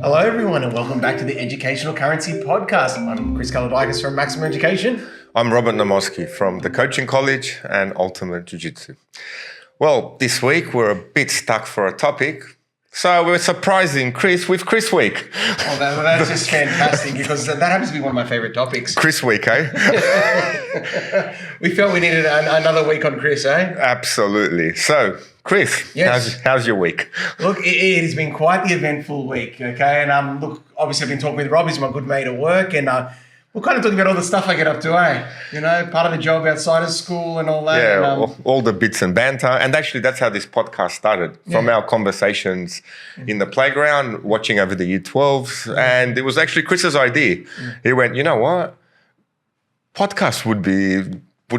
Hello, everyone, and welcome back to the Educational Currency Podcast. I'm Chris Kalodikis from Maximum Education. I'm Robert Namoski from the Coaching College and Ultimate Jiu-Jitsu. Well, this week we're a bit stuck for a topic, so we're surprising Chris with Chris Week. Oh, that's just fantastic because that happens to be one of my favorite topics. Chris Week, eh? We felt we needed another week on Chris, eh? Absolutely. So, Chris, yes. how's your week? Look, it has been quite the eventful week, okay? And look, obviously I've been talking with Rob, he's my good mate at work, and we're kind of talking about all the stuff I get up to, eh? You know, part of the job outside of school and all that. Yeah, and, all the bits and banter. And actually, that's how this podcast started, from our conversations in the playground, watching over the Year 12s. And it was actually Chris's idea. He went, you know what? Podcast would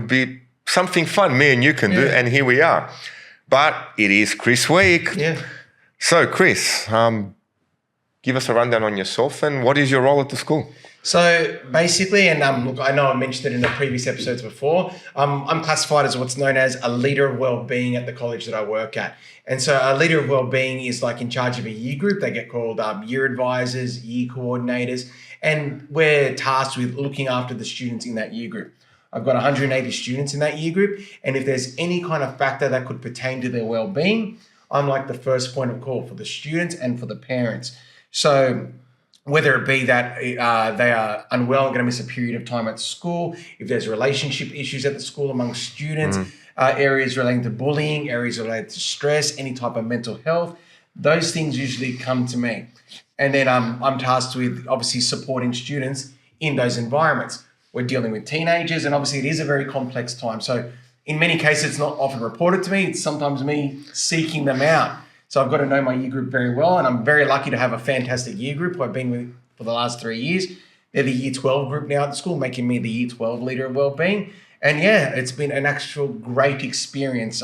be something fun me and you can do. And here we are. But it is Chris Week. Yeah. So, Chris, give us a rundown on yourself and what is your role at the school? So basically, and look, I know I mentioned it in the previous episodes before, I'm classified as what's known as a Leader of Wellbeing at the college that I work at. And so a Leader of Wellbeing is like in charge of a year group. They get called year advisors, year coordinators, and we're tasked with looking after the students in that year group. I've got 180 students in that year group, and if there's any kind of factor that could pertain to their well-being, I'm like the first point of call for the students and for the parents. So whether it be that they are unwell and going to miss a period of time at school, if there's relationship issues at the school among students, areas relating to bullying, areas related to stress, any type of mental health, those things usually come to me. And then I'm tasked with obviously supporting students in those environments. We're dealing with teenagers, and obviously it is a very complex time. So in many cases, it's not often reported to me. It's sometimes me seeking them out. So I've got to know my year group very well, and I'm very lucky to have a fantastic year group who I've been with for the last 3 years. They're the Year 12 group now at the school, making me the Year 12 Leader of Wellbeing. And yeah, it's been an actual great experience.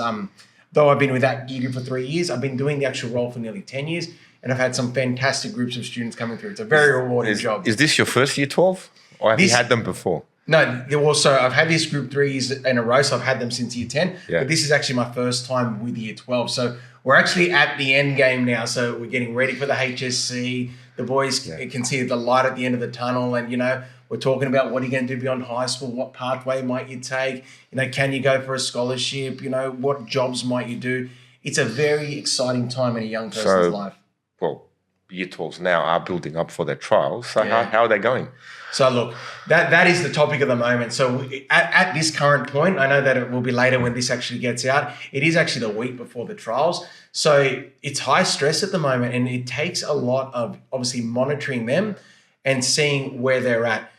Though I've been with that year group for 3 years, I've been doing the actual role for nearly 10 years, and I've had some fantastic groups of students coming through. It's a very rewarding job. Is this your first Year 12? Or have you had them before? No, I've had this group 3 years in a row, so I've had them since Year 10. Yeah. But this is actually my first time with Year 12. So we're actually at the end game now. So we're getting ready for the HSC. The boys can see the light at the end of the tunnel. And, you know, we're talking about what are you going to do beyond high school? What pathway might you take? You know, can you go for a scholarship? You know, what jobs might you do? It's a very exciting time in a young person's life. Well, Year 12s now are building up for their trials. So how are they going? So look, that is the topic of the moment. So at this current point, I know that it will be later when this actually gets out. It is actually the week before the trials. So it's high stress at the moment, and it takes a lot of obviously monitoring them and seeing where they're at.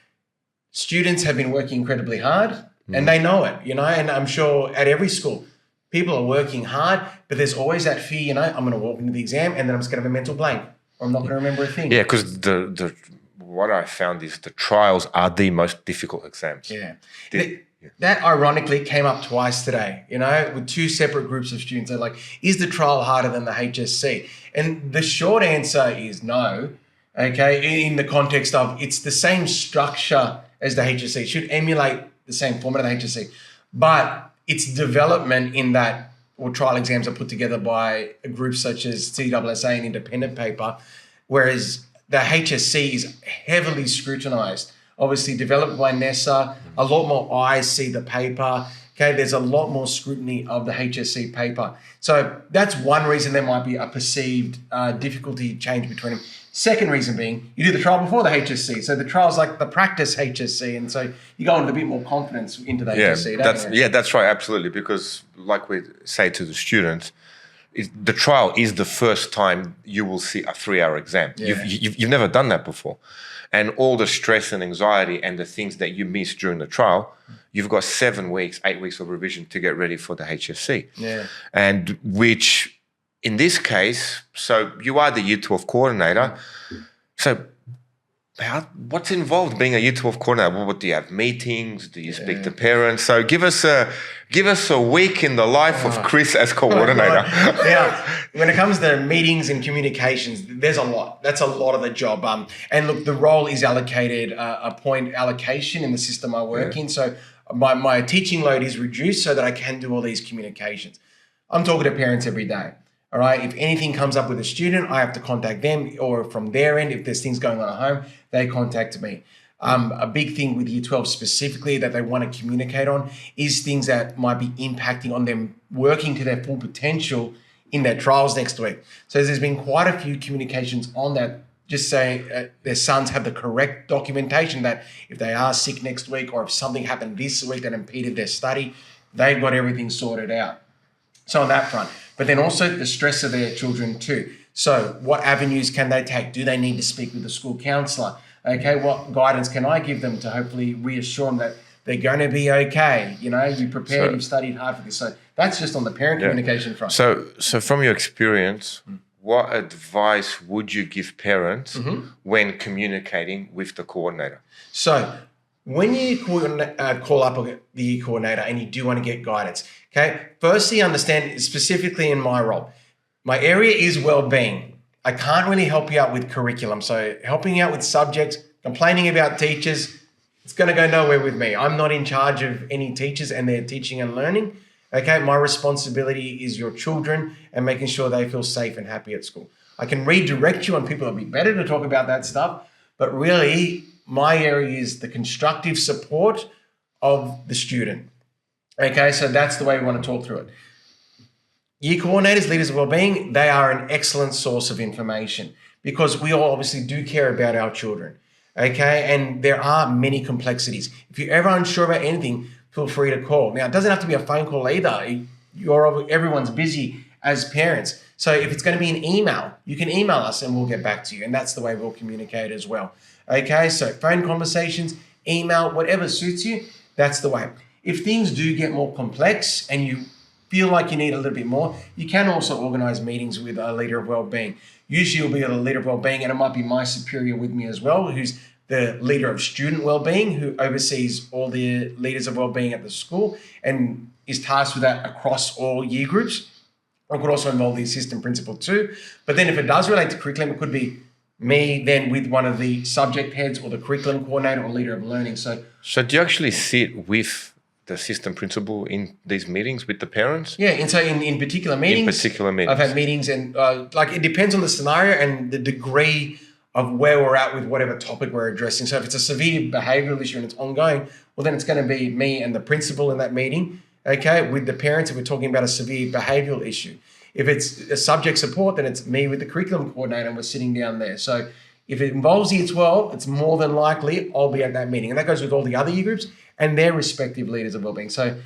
Students have been working incredibly hard and they know it, you know, and I'm sure at every school, people are working hard, but there's always that fear, you know, I'm going to walk into the exam and then I'm just going to have a mental blank or I'm not going to remember a thing. Yeah, because what I found is the trials are the most difficult exams. Yeah. That ironically came up twice today, you know, with two separate groups of students. They're like, is the trial harder than the HSC? And the short answer is no, okay, in the context of it's the same structure as the HSC. It should emulate the same format of the HSC. But its development in that, or trial exams are put together by a group such as CWSA, an independent paper, whereas the HSC is heavily scrutinized, obviously developed by NESA. A lot more eyes see the paper. Okay, there's a lot more scrutiny of the HSC paper. So that's one reason there might be a perceived difficulty change between them. Second reason being, you do the trial before the HSC. So the trial's like the practice HSC. And so you go with a bit more confidence into the HSC, don't you? Yeah, that's right, absolutely. Because like we say to the students, the trial is the first time you will see a 3-hour exam. Yeah. You've never done that before. And all the stress and anxiety and the things that you miss during the trial, you've got 7 weeks, 8 weeks of revision to get ready for the HSC. Yeah. And which, in this case, so you are the Year 12 coordinator. So what's involved being a Year 12 coordinator? What do you have? Meetings? Do you speak to parents? So give us a week in the life of Chris as coordinator. Now, when it comes to meetings and communications, there's a lot. That's a lot of the job. And look, the role is allocated a point allocation in the system I work in. So my teaching load is reduced so that I can do all these communications. I'm talking to parents every day. All right. If anything comes up with a student, I have to contact them, or from their end, if there's things going on at home, they contact me. A big thing with Year 12 specifically that they want to communicate on is things that might be impacting on them working to their full potential in their trials next week. So there's been quite a few communications on that, just saying their sons have the correct documentation that if they are sick next week, or if something happened this week that impeded their study, they've got everything sorted out. So on that front, but then also the stress of their children too. So what avenues can they take? Do they need to speak with the school counsellor? Okay, what guidance can I give them to hopefully reassure them that they're going to be okay? You know, you prepared, you've studied hard for this. So that's just on the parent communication front. So from your experience, what advice would you give parents when communicating with the coordinator? So when you call up the year coordinator and you do want to get guidance, okay, firstly understand specifically in my role, my area is wellbeing. I can't really help you out with curriculum. So helping you out with subjects, complaining about teachers, it's going to go nowhere with me. I'm not in charge of any teachers and their teaching and learning. Okay, my responsibility is your children and making sure they feel safe and happy at school. I can redirect you on people that'll be better to talk about that stuff, but really my area is the constructive support of the student. Okay, so that's the way we want to talk through it. Year coordinators, leaders of wellbeing, they are an excellent source of information because we all obviously do care about our children, okay? And there are many complexities. If you're ever unsure about anything, feel free to call. Now, it doesn't have to be a phone call either. Everyone's busy as parents. So if it's going to be an email, you can email us and we'll get back to you. And that's the way we'll communicate as well. Okay, so phone conversations, email, whatever suits you, that's the way. If things do get more complex and you feel like you need a little bit more, you can also organize meetings with a leader of wellbeing. Usually you'll be a leader of wellbeing, and it might be my superior with me as well, who's the leader of student wellbeing, who oversees all the leaders of wellbeing at the school and is tasked with that across all year groups. I could also involve the assistant principal too. But then if it does relate to curriculum, it could be me then with one of the subject heads or the curriculum coordinator or leader of learning. So do you actually sit with the assistant principal in these meetings with the parents? Yeah, and so in particular meetings. I've had meetings and it depends on the scenario and the degree of where we're at with whatever topic we're addressing. So if it's a severe behavioural issue and it's ongoing, well, then it's going to be me and the principal in that meeting, okay, with the parents if we're talking about a severe behavioural issue. If it's a subject support, then it's me with the curriculum coordinator and we're sitting down there. So if it involves Year 12, it's more than likely I'll be at that meeting. And that goes with all the other year groups and their respective leaders of wellbeing. So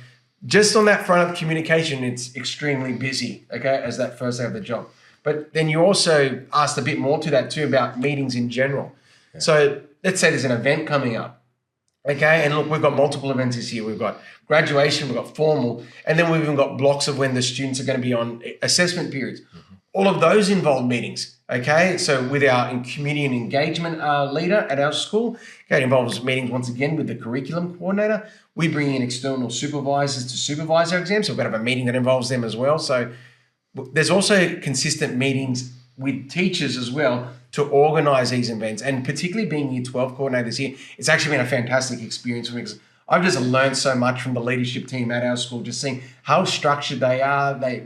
just on that front of communication, it's extremely busy, okay, as that first day of the job. But then you also asked a bit more to that too about meetings in general. Yeah. So let's say there's an event coming up, okay? And look, we've got multiple events this year. We've got graduation, we've got formal, and then we've even got blocks of when the students are going to be on assessment periods. Mm-hmm. All of those involve meetings, okay? So with our community and engagement leader at our school, okay, it involves meetings once again with the curriculum coordinator. We bring in external supervisors to supervise our exams. So we've got to have a meeting that involves them as well. So there's also consistent meetings with teachers as well to organise these events. And particularly being Year 12 coordinators here, it's actually been a fantastic experience for me because I've just learned so much from the leadership team at our school, just seeing how structured they are. They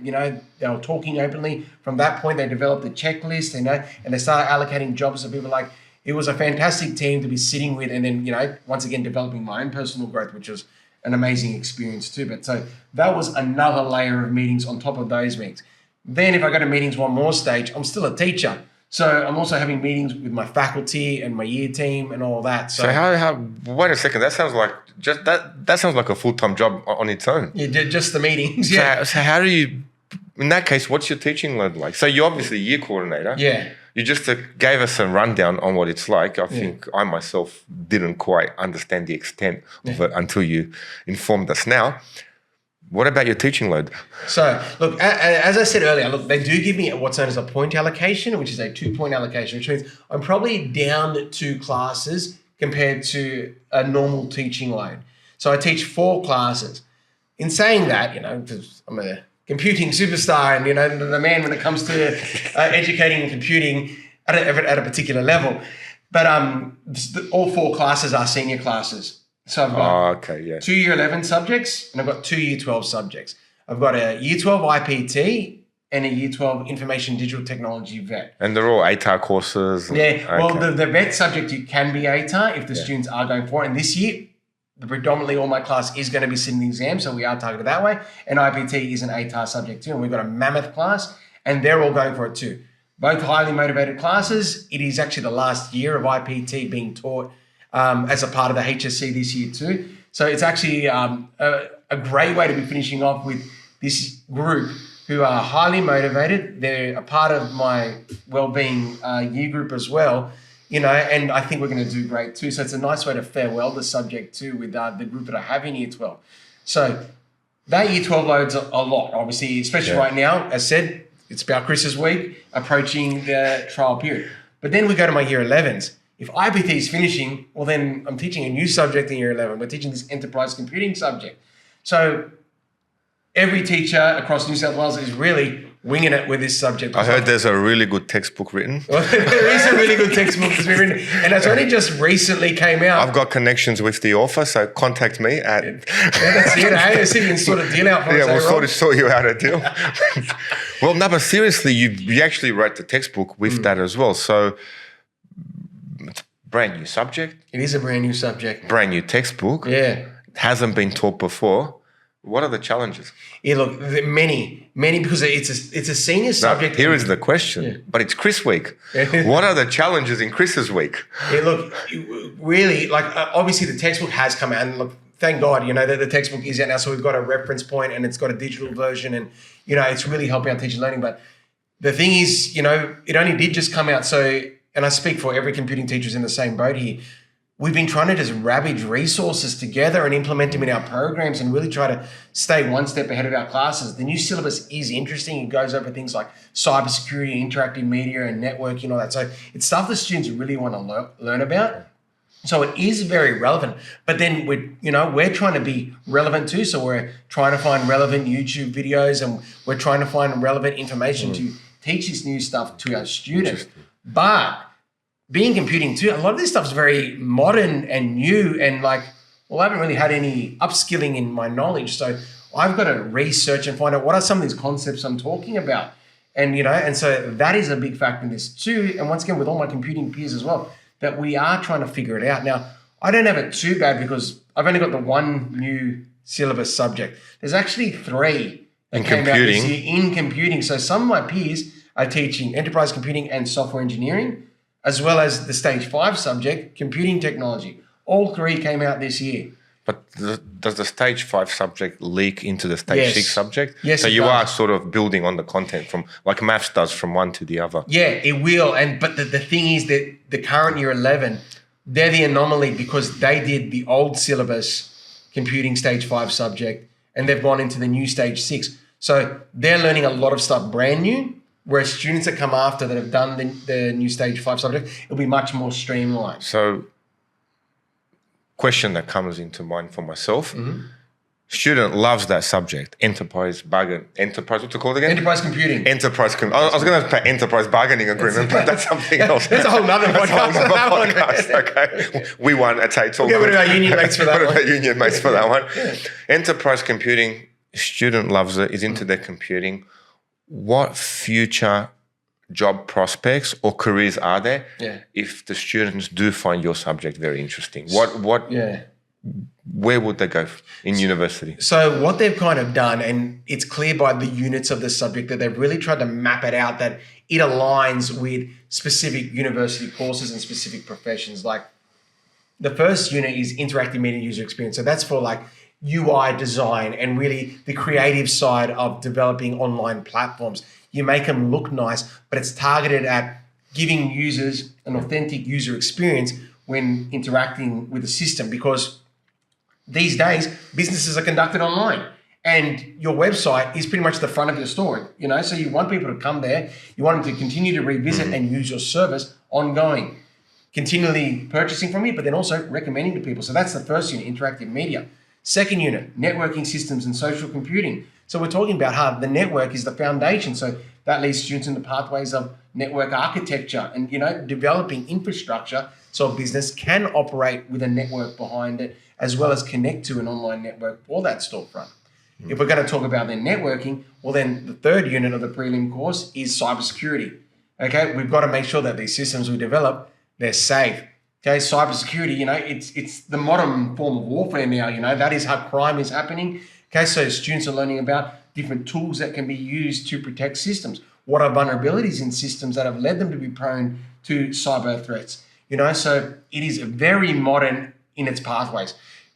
were talking openly. From that point, they developed a checklist, and they started allocating jobs to people. Like, it was a fantastic team to be sitting with, and then, once again, developing my own personal growth, which was an amazing experience too. But so that was another layer of meetings on top of those meetings. Then if I go to meetings one more stage, I'm still a teacher. So I'm also having meetings with my faculty and my year team and all that. So how wait a second, that sounds like that sounds like a full-time job on its own. Yeah, just the meetings. Yeah. So how do you, in that case, what's your teaching load like? So you're obviously a year coordinator. Yeah. You just gave us a rundown on what it's like. I think I myself didn't quite understand the extent of it until you informed us now. What about your teaching load? So, look, as I said earlier, they do give me what's known as a point allocation, which is a 2-point allocation, which means I'm probably down 2 classes compared to a normal teaching load. So I teach 4 classes. In saying that, because I'm a computing superstar and, the man when it comes to educating and computing at a particular level. But all 4 classes are senior classes. So I've got 2 Year 11 subjects and I've got 2 Year 12 subjects. I've got a Year 12 IPT and a Year 12 Information Digital Technology vet. And they're all ATAR courses. Well, the vet subject, you can be ATAR if the students are going for it. And this year, predominantly all my class is going to be sitting the exam, so we are targeted that way. And IPT is an ATAR subject too, and we've got a mammoth class, and they're all going for it too. Both highly motivated classes. It is actually the last year of IPT being taught as a part of the HSC this year too. So it's actually a great way to be finishing off with this group who are highly motivated. They're a part of my wellbeing year group as well, and I think we're going to do great too. So it's a nice way to farewell the subject too with the group that I have in Year 12. So that Year 12 loads a lot, obviously, especially right now. As said, it's about Chris's week, approaching the trial period. But then we go to my Year 11s. If IPT is finishing, well, then I'm teaching a new subject in Year 11. We're teaching this enterprise computing subject. So every teacher across New South Wales is really winging it with this subject. I heard there's a really good textbook written. Well, there is a really good textbook that's been written, and it's only just recently came out. I've got connections with the author, so contact me at... that's it, hey? See if you can sort a deal out for us. Yeah, we'll sort you out a deal. Well, no, but seriously, you actually wrote the textbook with that as well. So, it's a brand new subject. It is a brand new subject. Brand new textbook. Yeah. It hasn't been taught before. What are the challenges? Yeah, look, many, because it's a senior subject. Now, here is the question, but it's Chris week. What are the challenges in Chris's week? Yeah, look, really, obviously the textbook has come out, and look, thank God, that the textbook is out now, so we've got a reference point and it's got a digital version, and, it's really helping our teacher learning. But the thing is, it only did just come out, so, and I speak for every computing teacher's in the same boat here. We've been trying to just ravage resources together and implement them in our programs and really try to stay one step ahead of our classes. The new syllabus is interesting. It goes over things like cybersecurity, interactive media, and networking, all that. So it's stuff that students really want to learn about. So it is very relevant. But then we're trying to be relevant too. So we're trying to find relevant YouTube videos, and we're trying to find relevant information to teach this new stuff to our students. But being computing too, a lot of this stuff is very modern and new, and I haven't really had any upskilling in my knowledge. So I've got to research and find out what are some of these concepts I'm talking about. And, and so that is a big factor in this too. And once again, with all my computing peers as well, that we are trying to figure it out. Now, I don't have it too bad because I've only got the one new syllabus subject. There's actually 3 that came out this year in computing. So some of my peers are teaching enterprise computing and software engineering, as well as the stage 5 subject, computing technology. All 3 came out this year. But does the stage 5 subject leak into the stage 6 subject? Yes, so you does. are sort of building on the content from, like maths does, from one to the other. Yeah, it will. But the thing is that the current Year 11, they're the anomaly because they did the old syllabus, computing stage 5 subject, and they've gone into the new stage 6. So they're learning a lot of stuff brand new. Whereas students that come after that have done the new stage 5 subject, it'll be much more streamlined. So, question that comes into mind for myself: student loves that subject, enterprise, what's it called again? Enterprise computing. I was going to say enterprise bargaining agreement, but that's something else. That's a whole nother podcast. Okay, we won. It's all good. What about union mates for that one? What about union mates for that one? Enterprise computing, student loves it, is into their computing. What future job prospects or careers are there if the students do find your subject very interesting? Where would they go in university? So what they've kind of done, and it's clear by the units of the subject that they've really tried to map it out that it aligns with specific university courses and specific professions. Like the first unit is interactive media user experience. So that's for UI design and really the creative side of developing online platforms. You make them look nice, but it's targeted at giving users an authentic user experience when interacting with the system, because these days businesses are conducted online and your website is pretty much the front of your store, so you want people to come there, you want them to continue to revisit and use your service ongoing, continually purchasing from you, but then also recommending to people. So that's the first unit, interactive media. Second unit, networking systems and social computing. So we're talking about how the network is the foundation. So that leads students into pathways of network architecture and, developing infrastructure so a business can operate with a network behind it, as well as connect to an online network for that storefront. If we're going to talk about then networking, well, then the third unit of the prelim course is cybersecurity. Okay, we've got to make sure that these systems we develop, they're safe. Okay, cybersecurity, it's the modern form of warfare now. That is how crime is happening. Okay, so students are learning about different tools that can be used to protect systems. What are vulnerabilities in systems that have led them to be prone to cyber threats? So it is very modern in its pathways.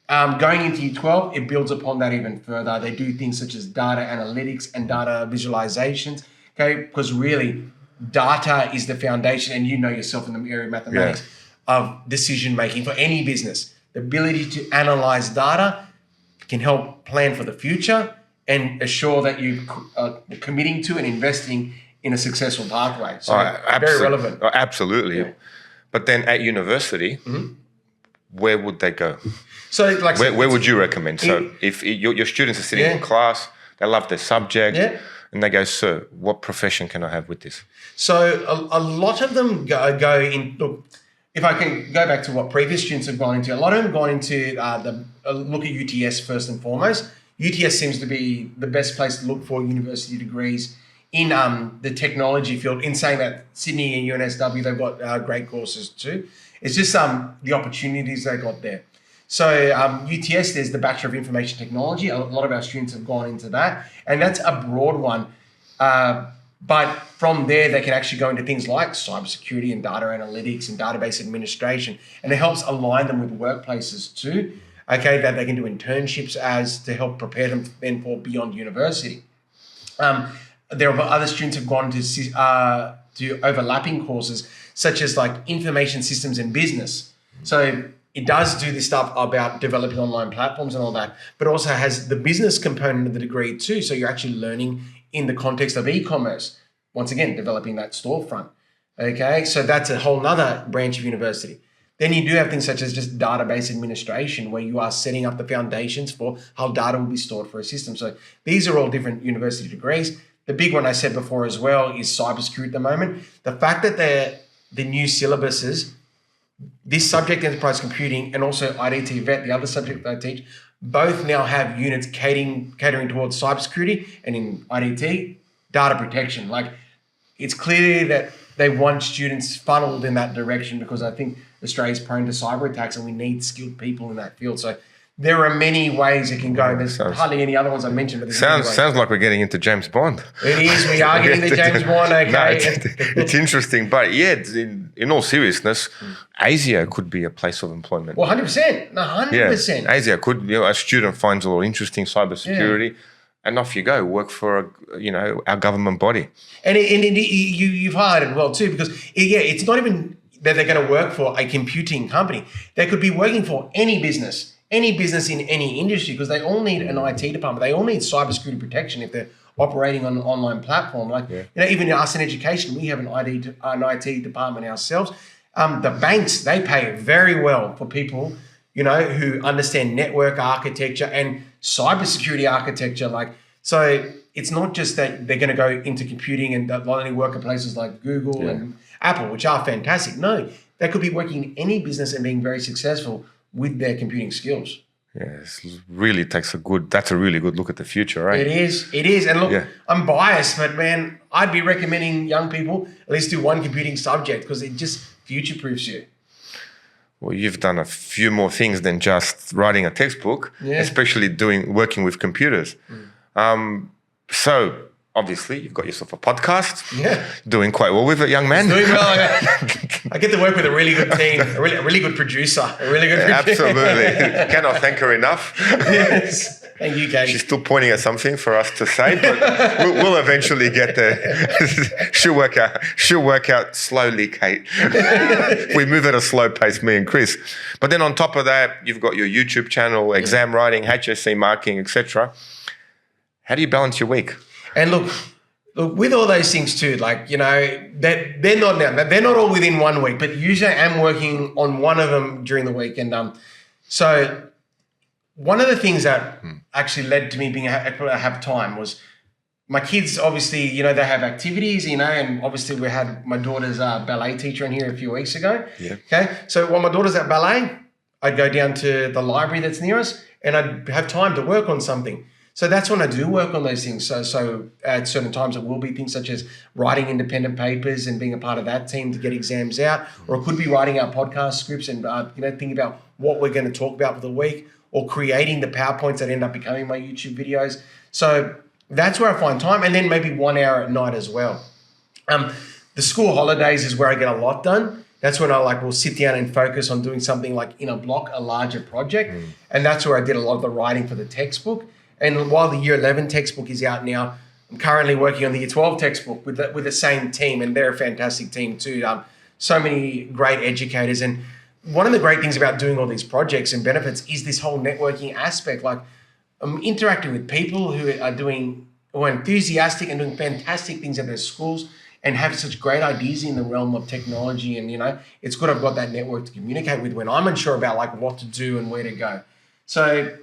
Going into year 12, it builds upon that even further. They do things such as data analytics and data visualizations, okay? Because really, data is the foundation, and yourself in the area of mathematics, of decision-making for any business. The ability to analyze data can help plan for the future and assure that you are committing to and investing in a successful pathway. So very relevant. Absolutely. Yeah. But then at university, where would they go? So, where would you recommend? So, if your students are sitting in class, they love their subject, and they go, "Sir, what profession can I have with this?" So, a lot of them go in. Look, if I can go back to what previous students have gone into, a lot of them have gone into look at UTS first and foremost. UTS seems to be the best place to look for university degrees in the technology field. In saying that, Sydney and UNSW, they've got great courses too. It's just the opportunities they got there. So UTS, there's the Bachelor of Information Technology. A lot of our students have gone into that, and that's a broad one. But from there, they can actually go into things like cybersecurity and data analytics and database administration, and it helps align them with workplaces too. Okay, that they can do internships as to help prepare them then for beyond university. There are other students who've gone to overlapping courses such as like information systems and business. So it does do this stuff about developing online platforms and all that, but also has the business component of the degree too. So you're actually learning in the context of e-commerce. Once again, developing that storefront. Okay, so that's a whole nother branch of university. Then you do have things such as just database administration, where you are setting up the foundations for how data will be stored for a system. So these are all different university degrees. The big one I said before as well is cybersecurity at the moment. The fact that the new syllabuses, this subject, enterprise computing, and also IDT vet, the other subject that I teach, both now have units catering towards cybersecurity, and in IDT, data protection. Like, it's clear that they want students funneled in that direction, because I think Australia's prone to cyber attacks and we need skilled people in that field. So there are many ways it can go. There's hardly any other ones I mentioned. But sounds like we're getting into James Bond. It is. We are getting to James Bond. Okay. No, it's interesting. But yeah, in all seriousness, ASIO could be a place of employment. Well, 100%. No, 100%. Yeah, ASIO could, a student finds a little interesting cybersecurity. Yeah. And off you go, work for our government body. And you've highlighted well too, because it's not even that they're going to work for a computing company. They could be working for any business in any industry, because they all need an IT department. They all need cybersecurity protection if they're operating on an online platform. Like even us in education, we have an IT department ourselves. The banks, they pay very well for people who understand network architecture and cybersecurity architecture. So it's not just that they're going to go into computing and only work at places like Google and Apple, which are fantastic. No, they could be working in any business and being very successful with their computing skills. Yes, really that's a really good look at the future, right? It is. And look, I'm biased, but man, I'd be recommending young people at least do one computing subject, because it just future-proofs you. Well, you've done a few more things than just writing a textbook, especially working with computers. So obviously you've got yourself a podcast. Yeah. Doing quite well with it, young man. It's doing well. I get to work with a really good team, a really good producer, Absolutely. Cannot thank her enough. Yes. Thank you, Kate. She's still pointing at something for us to say, but we'll eventually get there. She'll work out slowly, Kate. We move at a slow pace, me and Chris. But then on top of that, you've got your YouTube channel, exam writing, HSC marking, etc. How do you balance your week? And look, with all those things too, they're not all within 1 week, but usually I'm working on one of them during the week. And so one of the things that actually led to me being able to have time was my kids. Obviously, they have activities, and obviously we had my daughter's ballet teacher in here a few weeks ago. Yeah. Okay. So while my daughter's at ballet, I'd go down to the library that's near us, and I'd have time to work on something. So that's when I do work on those things. So at certain times it will be things such as writing independent papers and being a part of that team to get exams out, or it could be writing our podcast scripts and thinking about what we're going to talk about for the week, or creating the PowerPoints that end up becoming my YouTube videos. So that's where I find time, and then maybe 1 hour at night as well. The school holidays is where I get a lot done. That's when I will sit down and focus on doing something like in a block, a larger project. And that's where I did a lot of the writing for the textbook. And while the year 11 textbook is out now, I'm currently working on the year 12 textbook with the same team, and they're a fantastic team too. So many great educators. And one of the great things about doing all these projects and benefits is this whole networking aspect. Like, I'm interacting with people who are enthusiastic and doing fantastic things at their schools and have such great ideas in the realm of technology. And, it's good I've got that network to communicate with when I'm unsure about what to do and where to go. So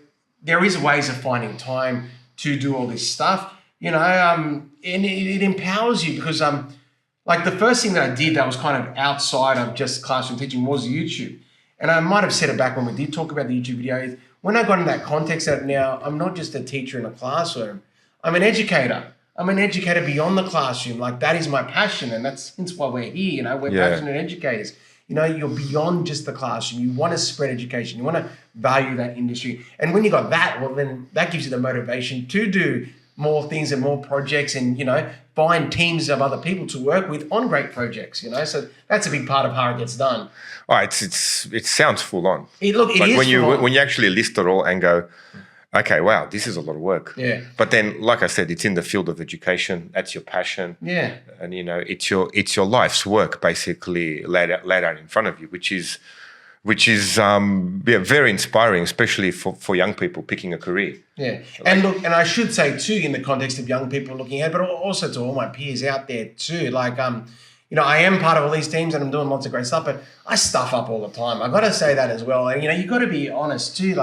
there is ways of finding time to do all this stuff, and it empowers you because, the first thing that I did that was kind of outside of just classroom teaching was YouTube. And I might have said it back when we did talk about the YouTube video, is when I got in that context that now I'm not just a teacher in a classroom, I'm an educator. I'm an educator beyond the classroom. That is my passion, and that's why we're here. We're passionate educators. You're beyond just the classroom. You want to spread education. You want to value that industry. And when you got that, well, then that gives you the motivation to do more things and more projects and, find teams of other people to work with on great projects, So that's a big part of how it gets done. Oh, it sounds full on. It is when you actually list it all and go, okay, wow, this is a lot of work. Yeah. But then, like I said, it's in the field of education. That's your passion. Yeah. And it's your life's work basically laid out in front of you, which is very inspiring, especially for young people picking a career. Yeah. And I should say too, in the context of young people looking ahead, but also to all my peers out there too, I am part of all these teams and I'm doing lots of great stuff, but I stuff up all the time. I got to say that as well. And, you got to be honest too.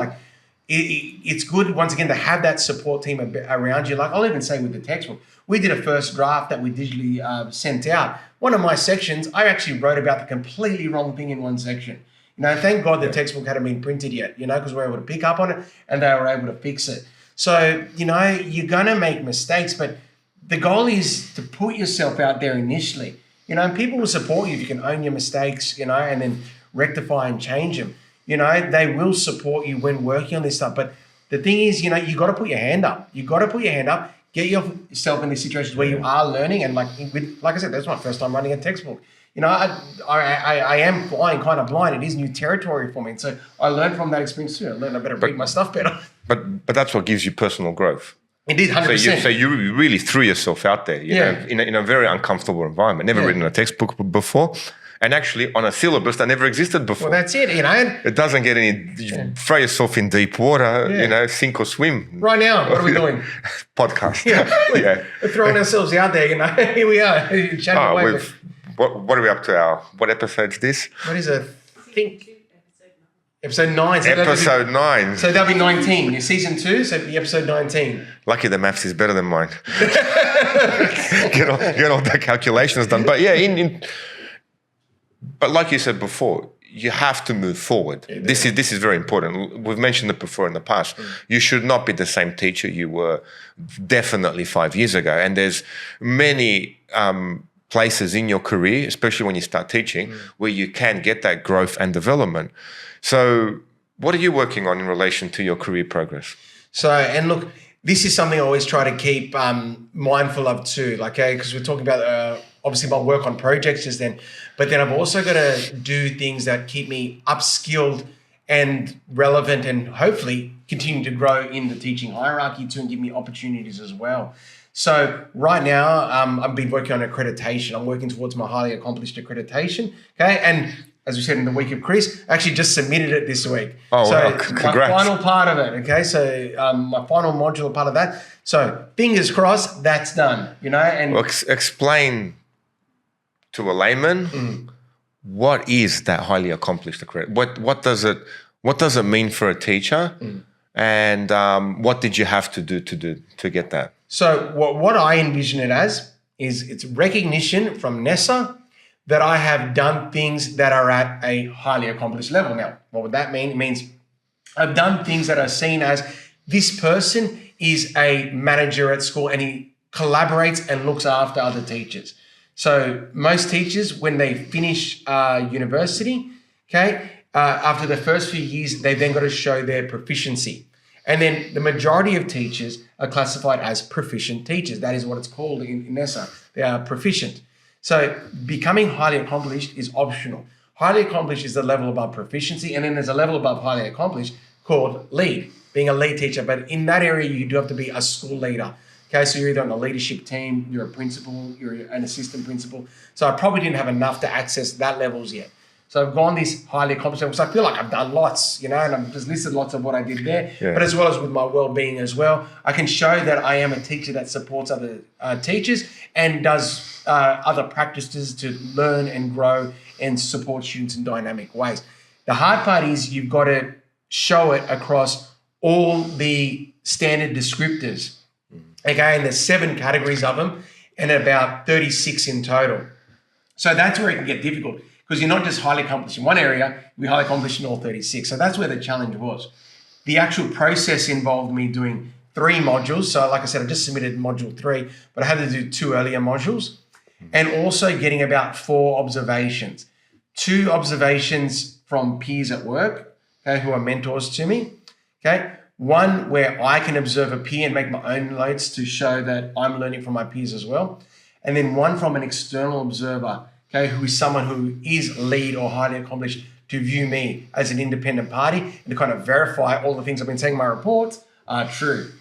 It's good, once again, to have that support team around you. I'll even say with the textbook, we did a first draft that we digitally sent out. One of my sections, I actually wrote about the completely wrong thing in one section. Thank God the textbook hadn't been printed yet, because we were able to pick up on it and they were able to fix it. So, you're going to make mistakes, but the goal is to put yourself out there initially. And people will support you if you can own your mistakes, and then rectify and change them. They will support you when working on this stuff. But the thing is, you got to put your hand up. You got to put your hand up. Get yourself in these situations where you are learning. And like I said, that's my first time running a textbook. I am flying kind of blind. It is new territory for me. And so I learned from that experience too. I learned I better read my stuff better. But that's what gives you personal growth. It did, 100%. So you really threw yourself out there, you know, in a very uncomfortable environment. Never written a textbook before. And actually on a syllabus that never existed before. Well, that's it, It doesn't get any, you throw yourself in deep water, sink or swim. Right now, what are we doing? Podcast. We're throwing ourselves out there, Here we are, chatting away. What are we up to? What episode is this? What is it? Episode 9. So episode 9. So that'll be 19. It's season 2, so it'll be episode 19. Lucky the maths is better than mine. get all the calculations done. But but like you said before, you have to move forward. This is very important. We've mentioned it before in the past. You should not be the same teacher you were definitely 5 years ago. And there's many places in your career, especially when you start teaching, where you can get that growth and development. So what are you working on in relation to your career progress? So, and look, this is something I always try to keep mindful of too, because we're talking about obviously my work on projects just then, but then I've also got to do things that keep me upskilled and relevant and hopefully continue to grow in the teaching hierarchy too and give me opportunities as well. So right now, I've been working on accreditation. I'm working towards my highly accomplished accreditation, okay? And as we said in the week of Chris, I actually just submitted it this week. Oh, so wow. Congrats. My final part of it, okay? So my final modular part of that. So fingers crossed, that's done, And well, explain to a layman, what is that highly accomplished accreditation? What does it mean for a teacher? And what did you have to do to get that? So what I envision it as is it's recognition from NESA that I have done things that are at a highly accomplished level. Now, what would that mean? It means I've done things that are seen as this person is a manager at school, and he collaborates and looks after other teachers. So most teachers, when they finish university, after the first few years, they've then got to show their proficiency. And then the majority of teachers are classified as proficient teachers. That is what it's called in ESSA. They are proficient. So becoming highly accomplished is optional. Highly accomplished is the level above proficiency, and then there's a level above highly accomplished called lead, being a lead teacher. But in that area, you do have to be a school leader. Okay, so you're either on the leadership team, you're a principal, you're an assistant principal. So I probably didn't have enough to access that levels yet. So I've gone this highly accomplished level. So I feel like I've done lots, and I've just listed lots of what I did there. Yeah. But as well as with my well-being as well, I can show that I am a teacher that supports other teachers and does other practices to learn and grow and support students in dynamic ways. The hard part is you've got to show it across all the standard descriptors. Okay, and there's 7 categories of them and about 36 in total. So that's where it can get difficult, because you're not just highly accomplished in one area, you're highly accomplished in all 36. So that's where the challenge was. The actual process involved me doing 3 modules. So like I said, I just submitted module 3, but I had to do 2 earlier modules, and also getting about 4 observations. 2 observations from peers at work, okay, who are mentors to me, okay? 1 where I can observe a peer and make my own notes to show that I'm learning from my peers as well. And then 1 from an external observer, okay, who is someone who is lead or highly accomplished, to view me as an independent party and to kind of verify all the things I've been saying in my reports are true.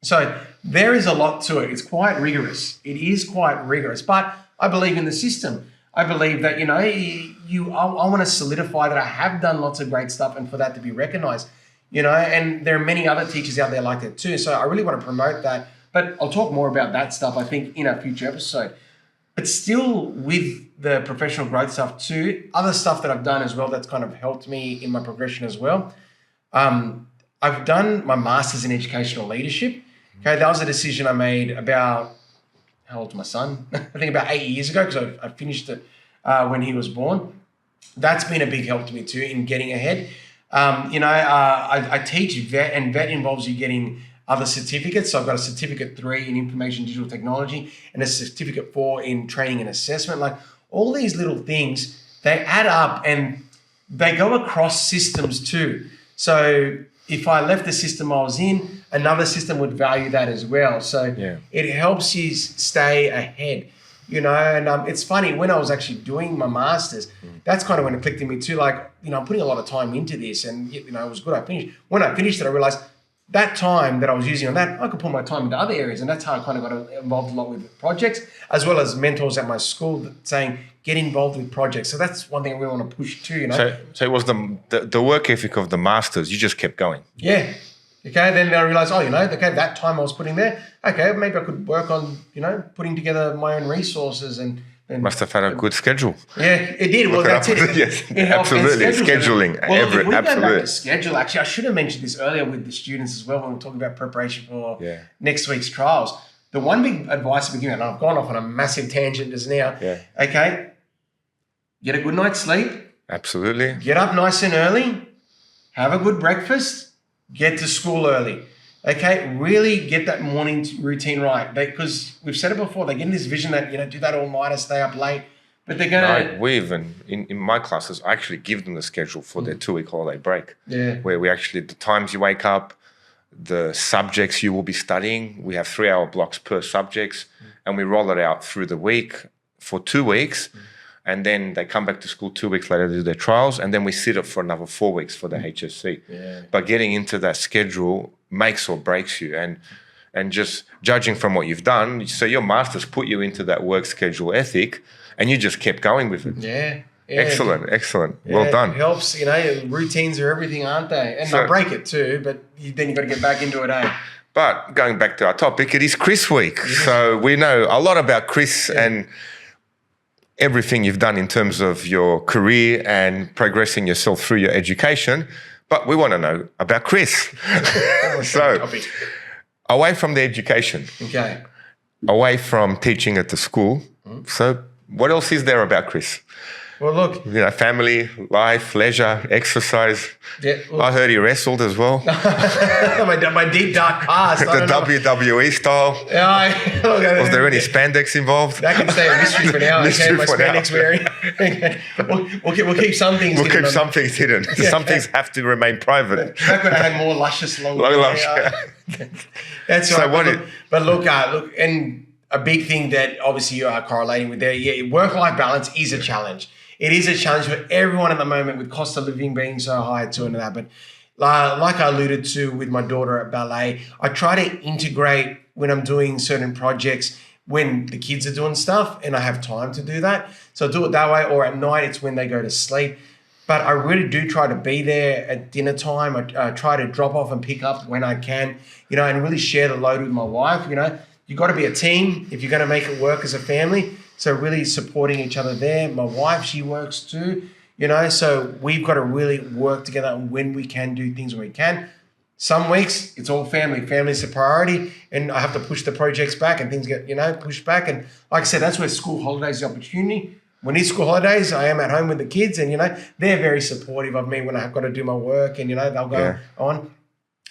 So there is a lot to it. It's quite rigorous. It is quite rigorous, but I believe in the system. I believe that, I want to solidify that I have done lots of great stuff, and for that to be recognized. And there are many other teachers out there like that too. So I really want to promote that, but I'll talk more about that stuff, I think, in a future episode. But still with the professional growth stuff too, other stuff that I've done as well that's kind of helped me in my progression as well. I've done my master's in educational leadership. Okay, that was a decision I made about, how old's my son? I think about 8 years ago, because I finished it when he was born. That's been a big help to me too in getting ahead. I teach vet, and vet involves you getting other certificates. So I've got a certificate 3 in information digital technology and a certificate 4 in training and assessment. Like all these little things, they add up and they go across systems too. So if I left the system I was in, another system would value that as well. So It helps you stay ahead. And it's funny, when I was actually doing my master's, that's kind of when it clicked in me too. Like, I'm putting a lot of time into this, and it was good. I finished. When I finished it, I realized that time that I was using on that, I could put my time into other areas, and that's how I kind of got involved a lot with projects, as well as mentors at my school saying, get involved with projects. So that's one thing I really want to push too. So it was the work ethic of the masters. You just kept going. Yeah. Okay, then I realized, that time I was putting there, okay, maybe I could work on, putting together my own resources and must have had a good schedule. Yeah, it did. Well, that's it. Yes, absolutely. Scheduling. Well, if we go absolutely. back to schedule, actually, I should have mentioned this earlier with the students as well when we're talking about preparation for next week's trials. The one big advice I've been giving, and I've gone off on a massive tangent just now, okay, get a good night's sleep. Absolutely. Get up nice and early. Have a good breakfast. Get to school early. Okay, really get that morning routine right, because we've said it before. They get in this vision that do that all night or stay up late, but they're gonna. No, we even in my classes, I actually give them the schedule for their 2-week holiday break. Yeah, where we actually the times you wake up, the subjects you will be studying. We have 3-hour blocks per subjects, and we roll it out through the week for 2 weeks. And then they come back to school 2 weeks later to do their trials, and then we sit it for another 4 weeks for the HSC. Yeah. But getting into that schedule makes or breaks you, and just judging from what you've done, so your masters put you into that work schedule ethic, and you just kept going with it. Yeah. Excellent. Well done. It helps, routines are everything, aren't they? And I break it too, but then you've got to get back into it, eh? But going back to our topic, it is Chris Week. Yeah. So we know a lot about Chris and everything you've done in terms of your career and progressing yourself through your education, but we want to know about Chris. So, away from the education, away from teaching at the school, so what else is there about Chris? Well, look. Family, life, leisure, exercise. Yeah, look. I heard he wrestled as well. my deep dark past. The WWE style. Yeah, Was there any spandex involved? That can stay a mystery for now. Mystery my for now. spandex wearing. Okay. We'll keep some things We'll hidden. keep some things hidden. Some things have to remain private. Back when I had more luscious long hair. That's So right. But look, and a big thing that obviously you are correlating with there, work-life balance is a challenge. It is a challenge for everyone at the moment with cost of living being so high too and that. But like I alluded to with my daughter at ballet, I try to integrate when I'm doing certain projects when the kids are doing stuff and I have time to do that. So I do it that way, or at night it's when they go to sleep. But I really do try to be there at dinner time. I try to drop off and pick up when I can, and really share the load with my wife. You've got to be a team if you're going to make it work as a family. So really supporting each other there. My wife, she works too, so we've got to really work together when we can do things when we can. Some weeks it's all family. Family's the priority, and I have to push the projects back and things get, pushed back. And like I said, that's where school holidays is the opportunity. When it's school holidays, I am at home with the kids and, they're very supportive of me when I've got to do my work and, they'll go on.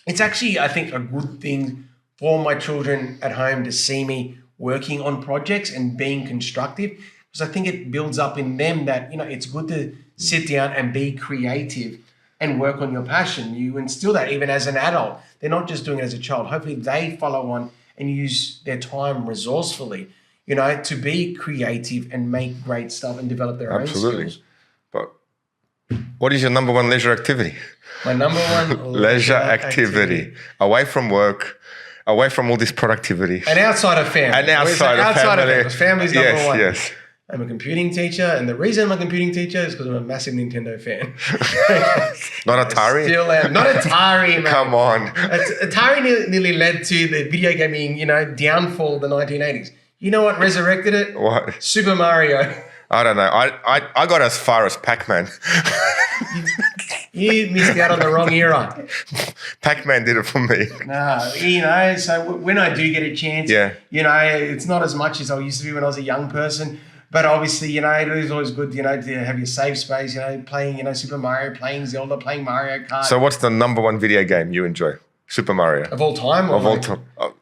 It's actually, I think, a good thing for my children at home to see me working on projects and being constructive, because I think it builds up in them that, it's good to sit down and be creative and work on your passion. You instill that even as an adult. They're not just doing it as a child. Hopefully they follow on and use their time resourcefully, to be creative and make great stuff and develop their own skills. But what is your number one leisure activity? My number one leisure activity. Away from work, away from all this productivity. And outside of family. And outside of family. Family's number one. Yes. I'm a computing teacher, and the reason I'm a computing teacher is because I'm a massive Nintendo fan. Not Atari? Still am. Not Atari, man. Come on. Atari nearly led to the video gaming, downfall of the 1980s. You know what resurrected it? What? Super Mario. I don't know. I got as far as Pac-Man. You missed out on the wrong era. Pac-Man did it for me. No, so when I do get a chance, it's not as much as I used to be when I was a young person. But obviously, it is always good, to have your safe space, playing, Super Mario, playing Zelda, playing Mario Kart. So what's the number one video game you enjoy? Super Mario. Of all time? Of all time. Oh.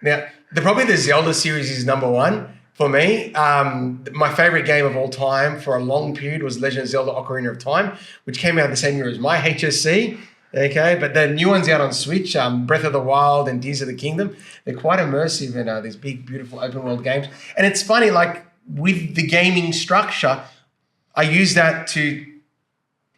Now, probably the Zelda series is number one for me. My favorite game of all time for a long period was Legend of Zelda Ocarina of Time, which came out the same year as my HSC. Okay, but the new one's out on Switch, Breath of the Wild and Tears of the Kingdom. They're quite immersive in these big, beautiful open world games. And it's funny, with the gaming structure, I use that to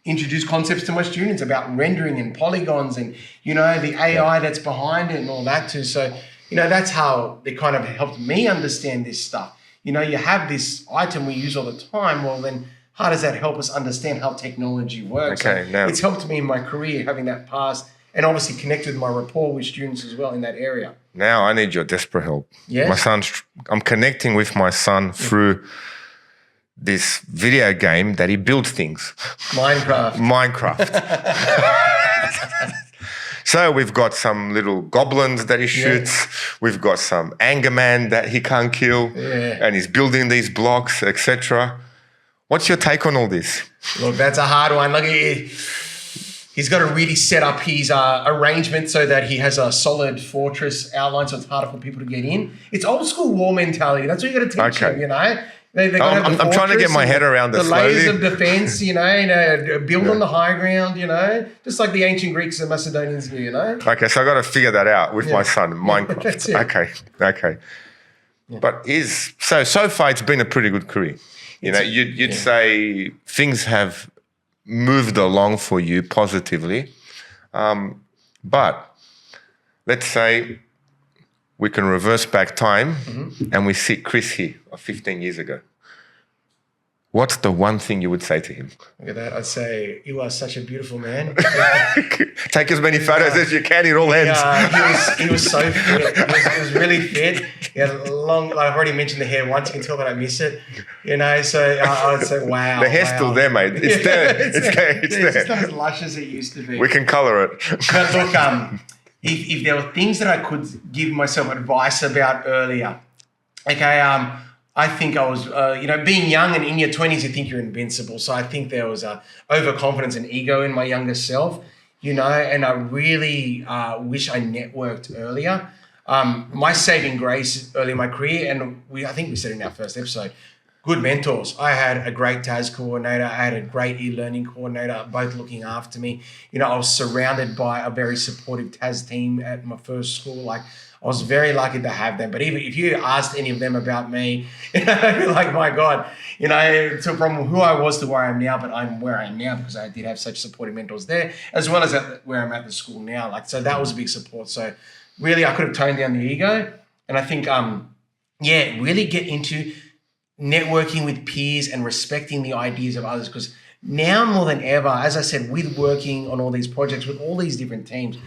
introduce concepts to my students about rendering and polygons and, the AI that's behind it and all that too. So, that's how they kind of helped me understand this stuff. You have this item we use all the time. Well, then how does that help us understand how technology works? Okay, now it's helped me in my career having that past and obviously connect with my rapport with students as well in that area. Now I need your desperate help. Yes? I'm connecting with my son through this video game that he builds things. Minecraft. So we've got some little goblins that he shoots. Yeah. We've got some anger man that he can't kill. Yeah. And he's building these blocks, etc. What's your take on all this? Look, that's a hard one. Look, he's got to really set up his arrangement so that he has a solid fortress outline so it's harder for people to get in. It's old school war mentality. That's what you got to teach him, I'm trying to get my head around this slowly. Layers of defense, build on the high ground, just like the ancient Greeks and Macedonians knew, Okay, so I got to figure that out with my son, Minecraft. That's it. Okay. Yeah. But so far it's been a pretty good career. You'd say things have moved along for you positively. But let's say we can reverse back time and we see Chris here of 15 years ago. What's the one thing you would say to him? Look at that. I'd say, you are such a beautiful man. Take as many photos as you can in all ends. He was so fit. He was really fit. He had a long, I've already mentioned the hair once. You can tell that I miss it. So I would say, wow. The hair's still there, mate. It's there. It's there. It's not as lush as it used to be. We can colour it. But look, if there were things that I could give myself advice about earlier, okay, I think I was, being young and in your 20s, you think you're invincible. So I think there was overconfidence and ego in my younger self, and I really wish I networked earlier. My saving grace early in my career, and I think we said in our first episode, good mentors. I had a great TAS coordinator. I had a great e-learning coordinator, both looking after me. I was surrounded by a very supportive TAS team at my first school. I was very lucky to have them. But even if you asked any of them about me, you're like, my God, from who I was to where I am now, but I'm where I am now because I did have such supportive mentors there, as well as where I'm at the school now. So that was a big support. So really, I could have toned down the ego. And I think, really get into networking with peers and respecting the ideas of others, because now more than ever, as I said, with working on all these projects with all these different teams,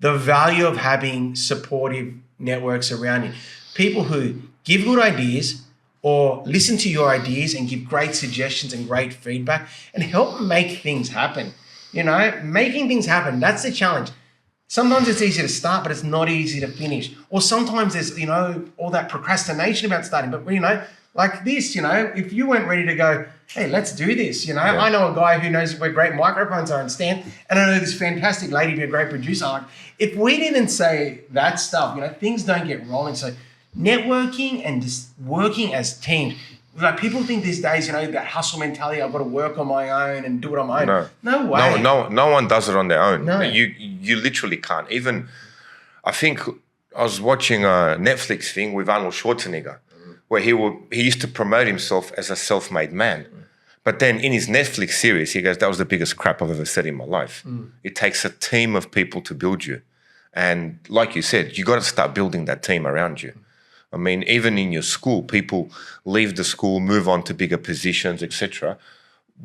the value of having supportive networks around you, people who give good ideas or listen to your ideas and give great suggestions and great feedback and help make things happen. Making things happen, that's the challenge. Sometimes it's easy to start, but it's not easy to finish. Or sometimes there's, all that procrastination about starting, but like this, if you weren't ready to go, hey, let's do this, I know a guy who knows where great microphones are in Stan, and I know this fantastic lady who's a great producer. Like, if we didn't say that stuff, things don't get rolling. So networking and just working as teams. Like, people think these days, that hustle mentality, I've got to work on my own and do it on my own. No way. No one does it on their own. No. You literally can't. Even, I think I was watching a Netflix thing with Arnold Schwarzenegger, where he used to promote himself as a self-made man. But then in his Netflix series, he goes, that was the biggest crap I've ever said in my life. It takes a team of people to build you. And like you said, you got to start building that team around you. I mean, even in your school, people leave the school, move on to bigger positions, etc.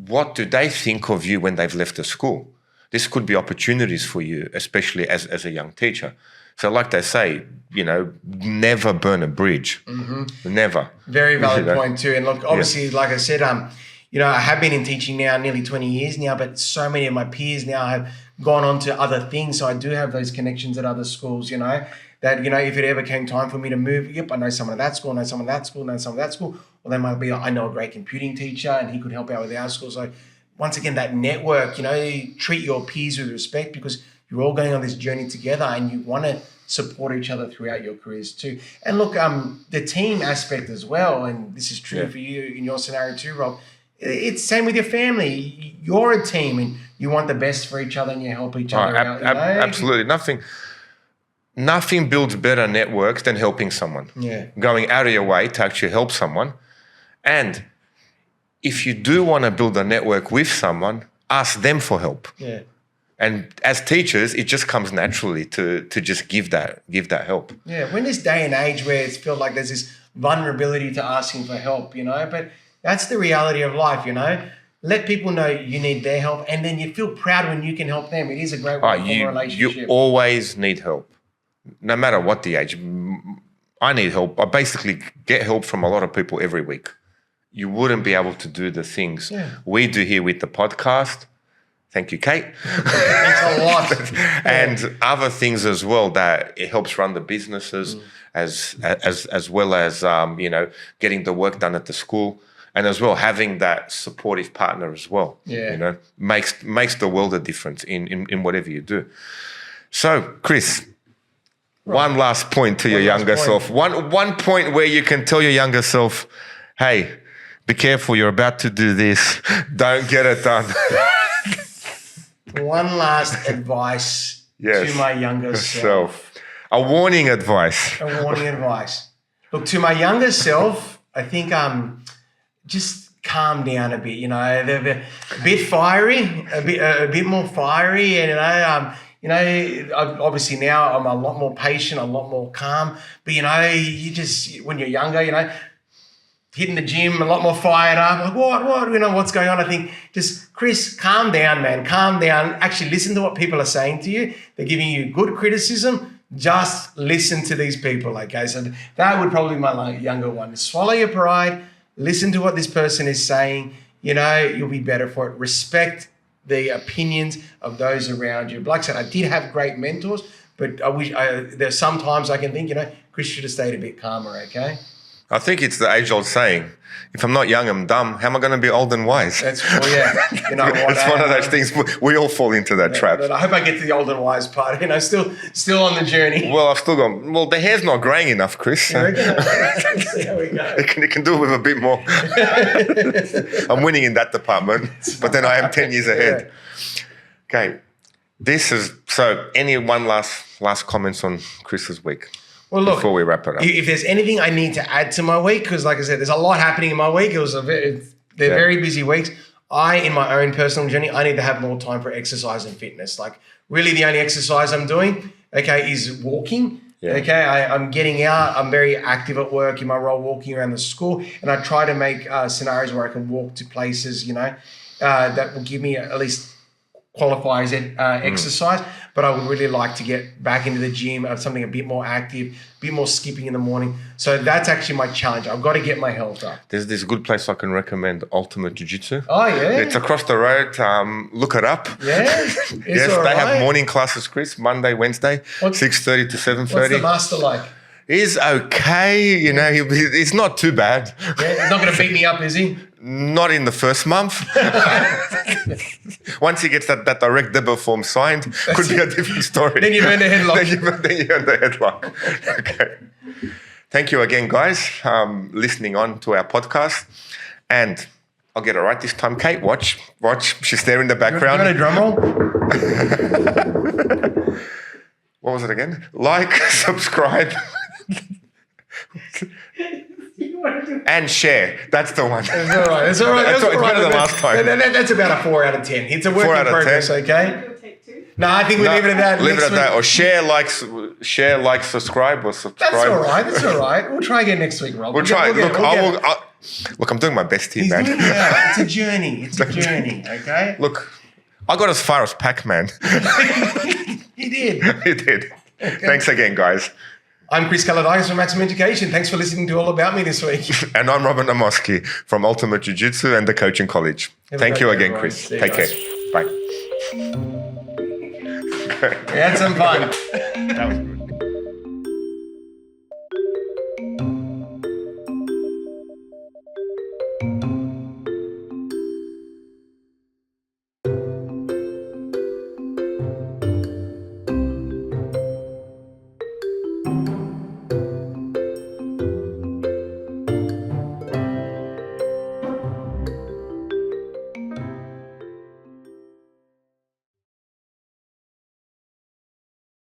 What do they think of you when they've left the school? This could be opportunities for you, especially as a young teacher. So like they say, never burn a bridge. Never. Very valid point too. And look, obviously, like I said, I have been in teaching now nearly 20 years now, but so many of my peers now have gone on to other things. So I do have those connections at other schools, that, if it ever came time for me to move, I know someone at that school, I know someone at that school, I know someone at that school. Or they might be, I know a great computing teacher and he could help out with our school. So once again, that network, treat your peers with respect, because you're all going on this journey together and you want to support each other throughout your careers too. And look, the team aspect as well, and this is true for you in your scenario too, Rob, it's the same with your family. You're a team and you want the best for each other and you help each other out. Absolutely. Nothing builds better networks than helping someone. Yeah. Going out of your way to actually help someone. And if you do want to build a network with someone, ask them for help. Yeah. And as teachers, it just comes naturally to just give that help. Yeah, we're in this day and age where it's felt like there's this vulnerability to asking for help, but that's the reality of life, Let people know you need their help, and then you feel proud when you can help them. It is a great way to form a relationship. You always need help, no matter what the age. I need help. I basically get help from a lot of people every week. You wouldn't be able to do the things we do here with the podcast. Thank you, Kate. Thanks a lot. And other things as well that it helps run the businesses as well as getting the work done at the school, and as well having that supportive partner as well. Yeah. Makes the world a difference in whatever you do. So, Chris, one last point to your younger self. One point where you can tell your younger self, hey, be careful, you're about to do this. Don't get it done. One last advice to my younger self. A warning advice. A warning advice. Look, to my younger self, I think just calm down a bit. They're a bit fiery, a bit more fiery, and obviously now I'm a lot more patient, a lot more calm. But you just, when you're younger, hitting the gym, a lot more fired up. Like, what? What's going on? I think just, Chris, calm down, man. Calm down. Actually listen to what people are saying to you. They're giving you good criticism. Just listen to these people, okay? So that would probably be my younger one. Swallow your pride. Listen to what this person is saying. You'll be better for it. Respect the opinions of those around you. Like I said, I did have great mentors, but I wish there's sometimes I can think, Chris should have stayed a bit calmer, okay? I think it's the age-old saying, if I'm not young, I'm dumb. How am I going to be old and wise? That's, well, yeah. You know what? It's one of those things. We all fall into that trap. But I hope I get to the old and wise part. You know, still on the journey. Well, I've still got... Well, the hair's not greying enough, Chris. Yeah, let's see how we go. You can do it with a bit more. I'm winning in that department, but then I am 10 years ahead. Okay. This is... So, any one last comments on Chris's week? Well, look, before we wrap it up. If there's anything I need to add to my week, because like I said, there's a lot happening in my week. They're very busy weeks. In my own personal journey, I need to have more time for exercise and fitness. Like really the only exercise I'm doing, is walking. Yeah. Okay, I'm getting out. I'm very active at work in my role, walking around the school. And I try to make scenarios where I can walk to places, that will give me at least qualify as exercise, but I would really like to get back into the gym, something a bit more active, a bit more skipping in the morning. So that's actually my challenge. I've got to get my health up. There's this good place I can recommend, Ultimate Jiu-Jitsu. Oh, yeah? It's across the road. Look it up. Yeah? Yes, they have morning classes, Chris, Monday, Wednesday, 6:30 to 7:30. What's the master like? He's okay. He's not too bad. Yeah, he's not going to beat me up, is he? Not in the first month. Once he gets that direct debit form signed, could be a different story. Then you earn the headlock. then you earn the headlock. Okay. Thank you again, guys, listening on to our podcast. And I'll get it right this time. Kate, watch. She's there in the background. You want a drum roll? What was it again? Like, subscribe. And share. That's the one. That's all right. That's better than last time. That's about a 4 out of 10. It's a work in progress, 10. Okay? No, I think we leave it at that. Leave it at that. Or share, like, subscribe, or subscribe. That's all right. We'll try again next week, Rob. We'll try. Look, I'm doing my best here, man. It's a journey. Okay? Look, I got as far as Pac-Man. He did. He did. Okay. Thanks again, guys. I'm Chris Kaladakis from Maximum Education. Thanks for listening to All About Me this week. And I'm Robin Amoski from Ultimate Jiu-Jitsu and the Coaching College. Thank you again, Chris. Take care. Bye. We had some fun. That was good.